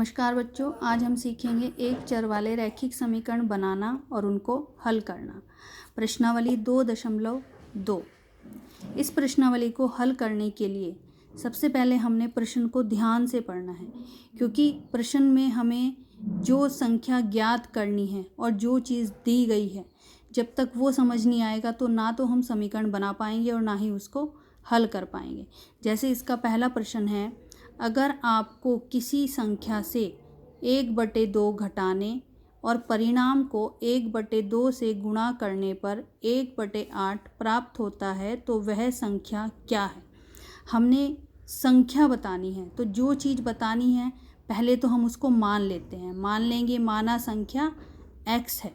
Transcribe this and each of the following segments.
नमस्कार बच्चों, आज हम सीखेंगे एक चर वाले रैखिक समीकरण बनाना और उनको हल करना। प्रश्नावली 2.2। इस प्रश्नावली को हल करने के लिए सबसे पहले हमने प्रश्न को ध्यान से पढ़ना है, क्योंकि प्रश्न में हमें जो संख्या ज्ञात करनी है और जो चीज़ दी गई है, जब तक वो समझ नहीं आएगा तो ना तो हम समीकरण बना पाएंगे और ना ही उसको हल कर पाएंगे। जैसे इसका पहला प्रश्न है, अगर आपको किसी संख्या से 1/2 घटाने और परिणाम को 1/2 से गुणा करने पर 1/8 प्राप्त होता है तो वह संख्या क्या है। हमने संख्या बतानी है, तो जो चीज़ बतानी है पहले तो हम उसको मान लेते हैं। मान लेंगे, माना संख्या x है,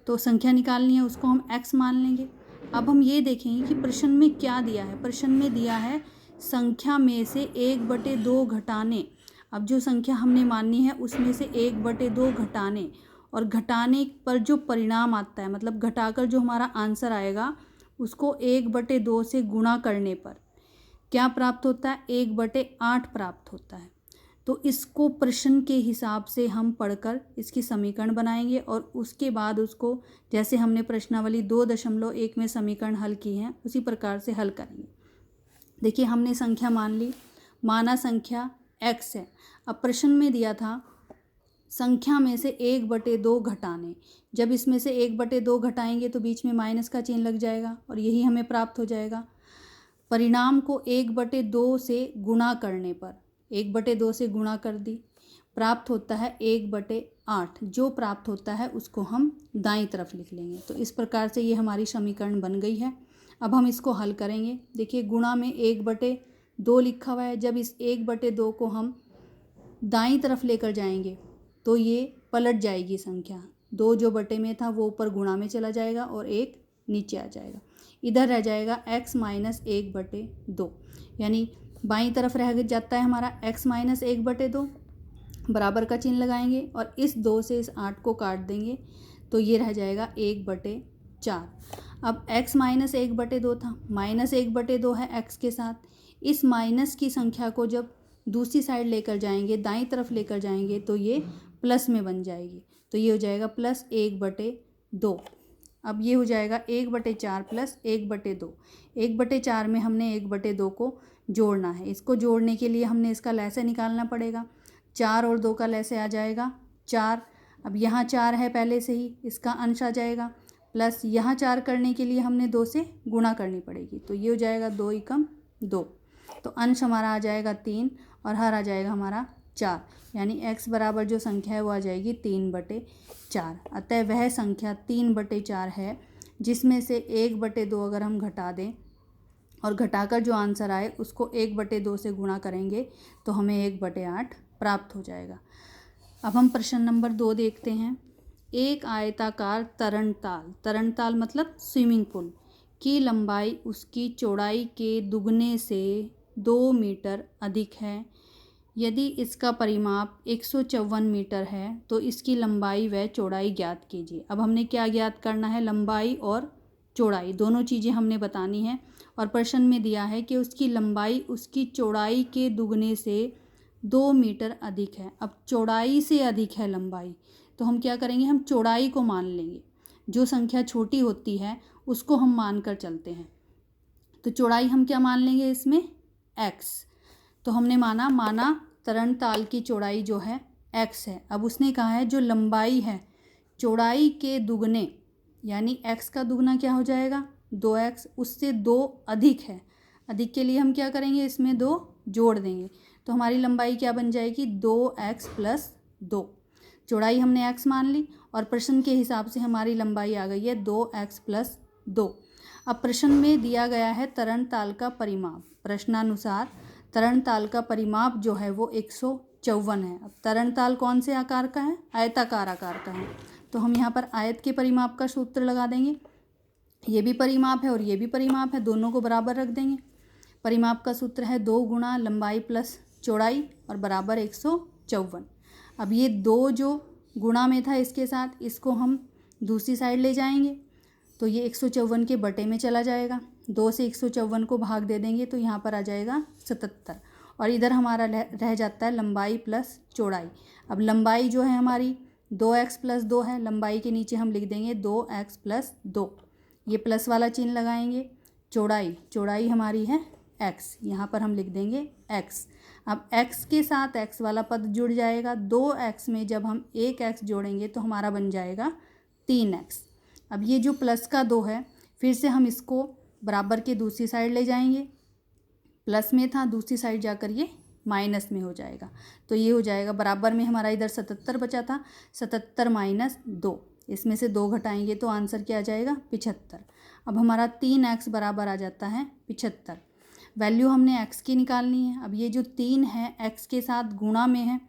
तो संख्या निकालनी है, उसको हम x मान लेंगे। अब हम ये देखेंगे कि प्रश्न में क्या दिया है। प्रश्न में दिया है संख्या में से 1/2 घटाने। अब जो संख्या हमने माननी है उसमें से 1/2 घटाने और घटाने पर जो परिणाम आता है, मतलब घटाकर जो हमारा आंसर आएगा उसको 1/2 से गुणा करने पर क्या प्राप्त होता है, 1/8 प्राप्त होता है। तो इसको प्रश्न के हिसाब से हम पढ़कर इसकी समीकरण बनाएंगे और उसके बाद उसको जैसे हमने प्रश्नावली 2.1 में समीकरण हल की हैं उसी प्रकार से हल करेंगे। देखिए, हमने संख्या मान ली, माना संख्या x है। अब प्रश्न में दिया था संख्या में से 1/2 घटाने। जब इसमें से 1/2 घटाएंगे तो बीच में माइनस का चिन्ह लग जाएगा और यही हमें प्राप्त हो जाएगा। परिणाम को 1/2 से गुणा करने पर 1/2 से गुणा कर दी, प्राप्त होता है 1/8। जो प्राप्त होता है उसको हम दाईं तरफ लिख लेंगे। तो इस प्रकार से ये हमारी समीकरण बन गई है। अब हम इसको हल करेंगे। देखिए, गुणा में 1/2 लिखा हुआ है। जब इस 1/2 को हम दाईं तरफ लेकर जाएंगे तो ये पलट जाएगी संख्या। 2 जो बटे में था वो ऊपर गुणा में चला जाएगा और 1 नीचे आ जाएगा। इधर रह जाएगा x - 1/2, यानी बाईं तरफ रह जाता है हमारा x - 1/2। बराबर का चिन्ह लगाएंगे और इस 2 से इस 8 को काट देंगे तो ये रह जाएगा 1/4। अब x - 1/2 था, -1/2 है x के साथ। इस माइनस की संख्या को जब दूसरी साइड लेकर जाएंगे, दाईं तरफ लेकर जाएंगे तो ये प्लस में बन जाएगी। तो ये हो जाएगा +1/2। अब ये हो जाएगा 1/4 + 1/2। 1/4 में हमने 1/2 को जोड़ना है। इसको जोड़ने के लिए हमने इसका लैसे निकालना पड़ेगा। 4 और 2 का लैसे आ जाएगा 4। अब यहाँ 4 है पहले से ही, इसका अंश आ जाएगा, प्लस यहाँ 4 करने के लिए हमने 2 से गुणा करनी पड़ेगी। तो ये हो जाएगा 2 × 2। तो अंश हमारा आ जाएगा 3 और हर आ जाएगा हमारा 4, यानी x बराबर जो संख्या है वो आ जाएगी 3/4। अतः वह संख्या 3/4 है, जिसमें से 1/2 अगर हम घटा दें और घटाकर जो आंसर आए उसको 1/2 से गुणा करेंगे तो हमें 1/8 प्राप्त हो जाएगा। अब हम प्रश्न नंबर 2 देखते हैं। एक आयताकार तरणताल मतलब स्विमिंग पूल की लंबाई उसकी चौड़ाई के दुगने से 2 मीटर अधिक है। यदि इसका परिमाप 154 मीटर है तो इसकी लंबाई व चौड़ाई ज्ञात कीजिए। अब हमने क्या ज्ञात करना है, लंबाई और चौड़ाई दोनों चीज़ें हमने बतानी है। और प्रश्न में दिया है कि उसकी लंबाई उसकी चौड़ाई के दुगने से 2 मीटर अधिक है। अब चौड़ाई से अधिक है लंबाई, तो हम क्या करेंगे, हम चौड़ाई को मान लेंगे। जो संख्या छोटी होती है उसको हम मान कर चलते हैं। तो चौड़ाई हम क्या मान लेंगे इसमें, x। तो हमने माना तरणताल की चौड़ाई जो है x है। अब उसने कहा है जो लंबाई है चौड़ाई के दुगने, यानी x का दुगना क्या हो जाएगा 2x, उससे 2 अधिक है। अधिक के लिए हम क्या करेंगे, इसमें 2 जोड़ देंगे तो हमारी लंबाई क्या बन जाएगी 2x + 2। चौड़ाई हमने x मान ली और प्रश्न के हिसाब से हमारी लंबाई आ गई है 2x + 2। अब प्रश्न में दिया गया है तरणताल का परिमाप। प्रश्नानुसार तरणताल का परिमाप जो है वो 154 है। अब तरणताल कौन से आकार का है, आयताकार आकार का है। तो हम यहाँ पर आयत के परिमाप का सूत्र लगा देंगे। ये भी परिमाप है और ये भी परिमाप है, दोनों को बराबर रख देंगे। परिमाप का सूत्र है 2 × लंबाई + चौड़ाई और बराबर 154। अब ये 2 जो गुणा में था इसके साथ, इसको हम दूसरी साइड ले जाएंगे तो ये 154 के बटे में चला जाएगा। 2 से 154 को भाग दे देंगे तो यहाँ पर आ जाएगा 77 और इधर हमारा रह जाता है लंबाई प्लस चौड़ाई। अब लंबाई जो है हमारी 2x + 2 है, लंबाई के नीचे हम लिख देंगे 2x + 2, ये प्लस वाला चिन्ह लगाएंगे। चौड़ाई हमारी है x, यहाँ पर हम लिख देंगे x। अब x के साथ x वाला पद जुड़ जाएगा, 2x में जब हम 1x जोड़ेंगे तो हमारा बन जाएगा 3x। अब ये जो प्लस का 2 है, फिर से हम इसको बराबर के दूसरी साइड ले जाएंगे, प्लस में था, दूसरी साइड जाकर ये माइनस में हो जाएगा। तो ये हो जाएगा बराबर में हमारा इधर 77 बचा था, 77 - 2, इसमें से 2 घटाएंगे तो आंसर क्या आ जाएगा 75। अब हमारा 3x बराबर आ जाता है 75। वैल्यू हमने x की निकालनी है। अब ये जो 3 है x के साथ गुणा में है,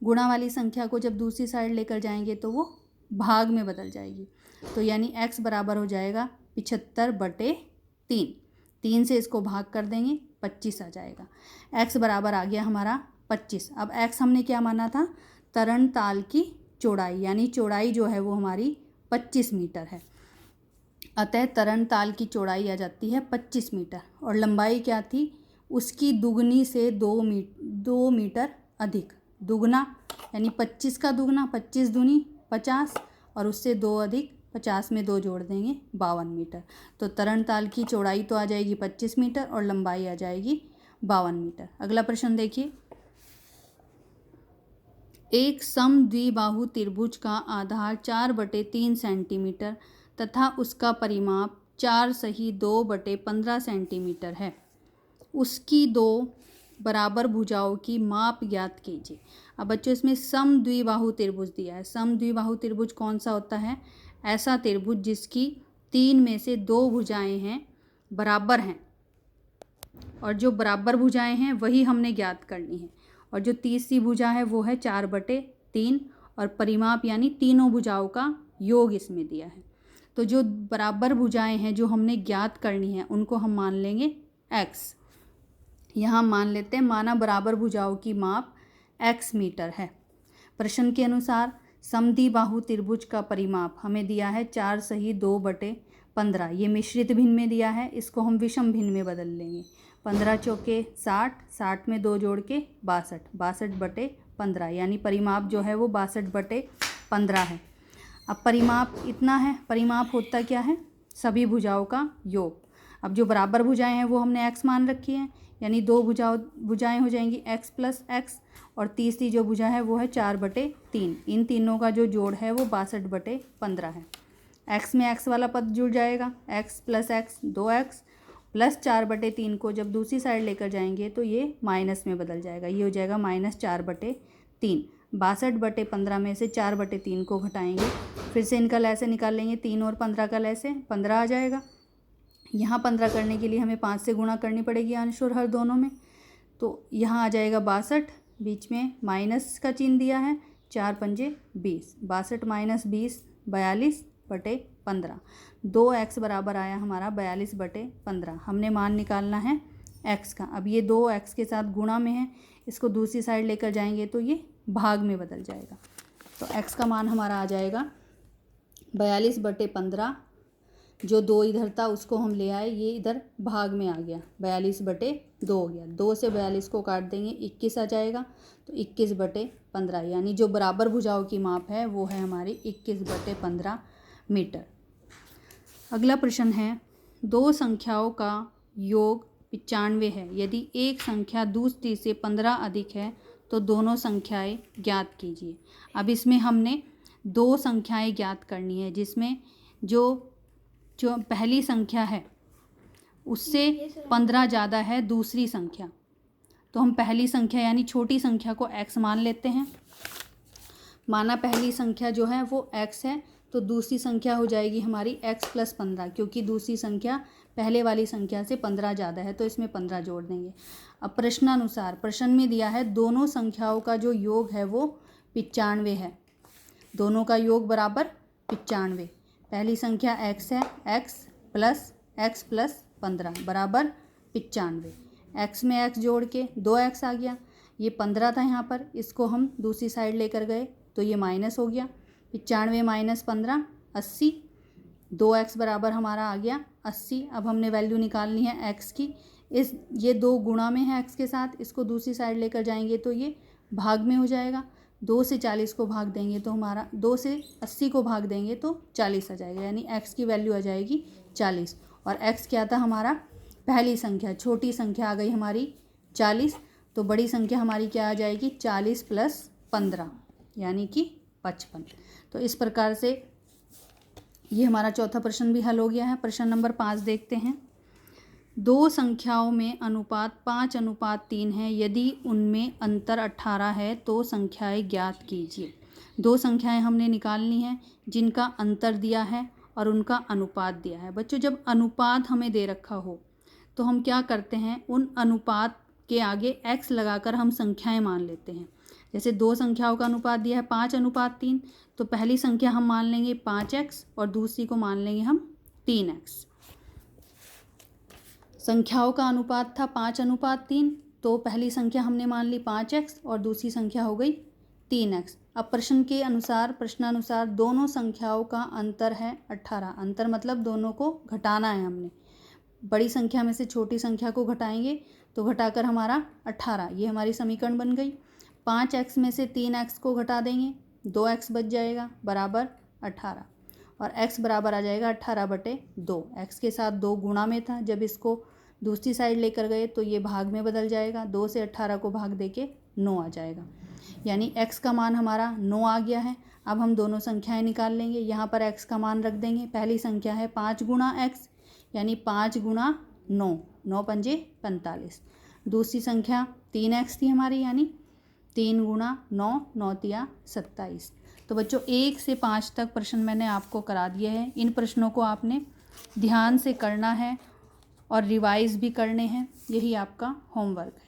गुणा वाली संख्या को जब दूसरी साइड लेकर जाएंगे तो वो भाग में बदल जाएगी। तो यानी x बराबर हो जाएगा 75/3। 3 से इसको भाग कर देंगे, 25 आ जाएगा। x बराबर आ गया हमारा 25। अब x हमने क्या माना था, तरण ताल की चौड़ाई, यानी चौड़ाई जो है वो हमारी 25 मीटर है। अतः तरण ताल की चौड़ाई आ जाती है 25 मीटर और लंबाई क्या थी, उसकी दुगनी से 2 मीटर अधिक। दुगना यानी 25 का दुगना, 25 दूनी 50 और उससे 2 अधिक 50 में 2 जोड़ देंगे 52 मीटर। तो तरण ताल की चौड़ाई तो आ जाएगी 25 मीटर और लंबाई आ जाएगी 52 मीटर। अगला प्रश्न देखिए, एक समद्विबाहु त्रिभुज का आधार 4/3 सेंटीमीटर तथा उसका परिमाप 4 सही 2/15 सेंटीमीटर है। उसकी 2 बराबर भुजाओं की माप ज्ञात कीजिए। अब बच्चों इसमें समद्विबाहु त्रिभुज दिया है। समद्विबाहु त्रिभुज कौन सा होता है, ऐसा त्रिभुज जिसकी 3 में से 2 भुजाएं हैं बराबर हैं, और जो बराबर भुजाएं हैं वही हमने ज्ञात करनी है। और जो तीसरी भुजा है वो है 4/3 और परिमाप यानी तीनों भुजाओं का योग इसमें दिया है। तो जो बराबर भुजाएं हैं जो हमने ज्ञात करनी है उनको हम मान लेंगे x। यहाँ मान लेते हैं, माना बराबर भुजाओं की माप x मीटर है। प्रश्न के अनुसार समद्विबाहु त्रिभुज का परिमाप हमें दिया है 4 सही 2/15। ये मिश्रित भिन्न में दिया है, इसको हम विषम भिन्न में बदल लेंगे। 15 चौके 60, 60 में 2 जोड़ के 62, 62/15 यानी परिमाप जो है वो 62/15 है। अब परिमाप इतना है, परिमाप होता क्या है, सभी भुजाओं का योग। अब जो बराबर भुजाएं हैं वो हमने x मान रखी है, यानी 2 भुजाएं हो जाएंगी x + x और तीसरी जो भुजा है वो है 4/3। इन तीनों का जो जोड़ है वो 62/15 है। x में x वाला पद जुड़ जाएगा, x + x 2x + 4/3 को जब दूसरी साइड लेकर जाएंगे तो ये माइनस में बदल जाएगा, ये हो जाएगा -4/3। 62/15 में से 4/3 को घटाएंगे, फिर से इनका लैसे निकाल लेंगे, 3 और 15 का लैसे 15 आ जाएगा। यहाँ 15 करने के लिए हमें 5 से गुणा करनी पड़ेगी अंश और हर दोनों में, तो यहाँ आ जाएगा 62, बीच में माइनस का चिन्ह दिया है, 4 पंजे 20, 62 - 20 42/15। 2x बराबर आया हमारा 42/15। हमने मान निकालना है x का। अब ये 2x के साथ गुणा में है, इसको दूसरी साइड लेकर जाएंगे तो ये भाग में बदल जाएगा। तो x का मान हमारा आ जाएगा 42/15। जो 2 इधर था उसको हम ले आए, ये इधर भाग में आ गया, 42/2 हो गया। 2 से 42 को काट देंगे, 21 आ जाएगा। तो 21/15 यानी जो बराबर भुजाओं की माप है वो है हमारी 21/15 मीटर। अगला प्रश्न है, 2 संख्याओं का योग 95 है। यदि एक संख्या दूसरी से 15 अधिक है तो दोनों संख्याएं ज्ञात कीजिए। अब इसमें हमने 2 संख्याएं ज्ञात करनी है, जिसमें जो पहली संख्या है उससे 15 ज़्यादा है दूसरी संख्या। तो हम पहली संख्या यानी छोटी संख्या को x मान लेते हैं। माना पहली संख्या जो है वो x है, तो दूसरी संख्या हो जाएगी हमारी x + 15, क्योंकि दूसरी संख्या पहले वाली संख्या से 15 ज़्यादा है, तो इसमें 15 जोड़ देंगे। अब प्रश्नानुसार, प्रश्न में दिया है दोनों संख्याओं का जो योग है वो 95 है। दोनों का योग बराबर 95। पहली संख्या x है, x + 15 बराबर 95। x में x जोड़ के 2x आ गया, ये 15 था यहाँ पर, इसको हम दूसरी साइड लेकर गए तो ये माइनस हो गया। 95 - 15 80, 2x बराबर हमारा आ गया 80। अब हमने वैल्यू निकालनी है x की। ये 2 गुणा में है x के साथ, इसको दूसरी साइड लेकर जाएंगे तो ये भाग में हो जाएगा। 2 से 40 को भाग देंगे तो हमारा 2 से 80 को भाग देंगे तो 40 आ जाएगा, यानी x की वैल्यू आ जाएगी 40। और x क्या था हमारा, पहली संख्या, छोटी संख्या आ गई हमारी 40, तो बड़ी संख्या हमारी क्या आ जाएगी 40 + 15 यानी कि 55। तो इस प्रकार से ये हमारा चौथा प्रश्न भी हल हो गया है। प्रश्न नंबर 5 देखते हैं। 2 संख्याओं में अनुपात 5:3 है, यदि उनमें अंतर 18 है तो संख्याएं ज्ञात कीजिए। 2 संख्याएं हमने निकालनी है जिनका अंतर दिया है और उनका अनुपात दिया है। बच्चों, जब अनुपात हमें दे रखा हो तो हम क्या करते हैं, उन अनुपात के आगे x लगाकर हम संख्याएं मान लेते हैं। जैसे 2 संख्याओं का अनुपात दिया है 5:3, तो पहली संख्या हम मान लेंगे 5x और दूसरी को मान लेंगे हम 3x। संख्याओं का अनुपात था 5:3, तो पहली संख्या हमने मान ली 5x और दूसरी संख्या हो गई 3x। अब प्रश्नानुसार दोनों संख्याओं का अंतर है 18। अंतर मतलब दोनों को घटाना है हमने। बड़ी संख्या में से छोटी संख्या को घटाएंगे तो घटाकर हमारा 18, ये हमारी समीकरण बन गई। 5x में से 3x को घटा देंगे, 2x बच जाएगा बराबर 18, और x बराबर आ जाएगा 18/2। x के साथ 2 गुणा में था, जब इसको दूसरी साइड लेकर गए तो ये भाग में बदल जाएगा। 2 से 18 को भाग देके 9 आ जाएगा, यानी x का मान हमारा 9 आ गया है। अब हम दोनों संख्याएं निकाल लेंगे। यहाँ पर x का मान रख देंगे। पहली संख्या है 5 गुणा x, यानी 5 गुणा 9, 9 पंजे 45। दूसरी संख्या 3x थी हमारी, यानी 3 गुणा 9, 9 तिया 27। तो बच्चों 1 से 5 तक प्रश्न मैंने आपको करा दिए हैं। इन प्रश्नों को आपने ध्यान से करना है और रिवाइज भी करने हैं, यही आपका होमवर्क है।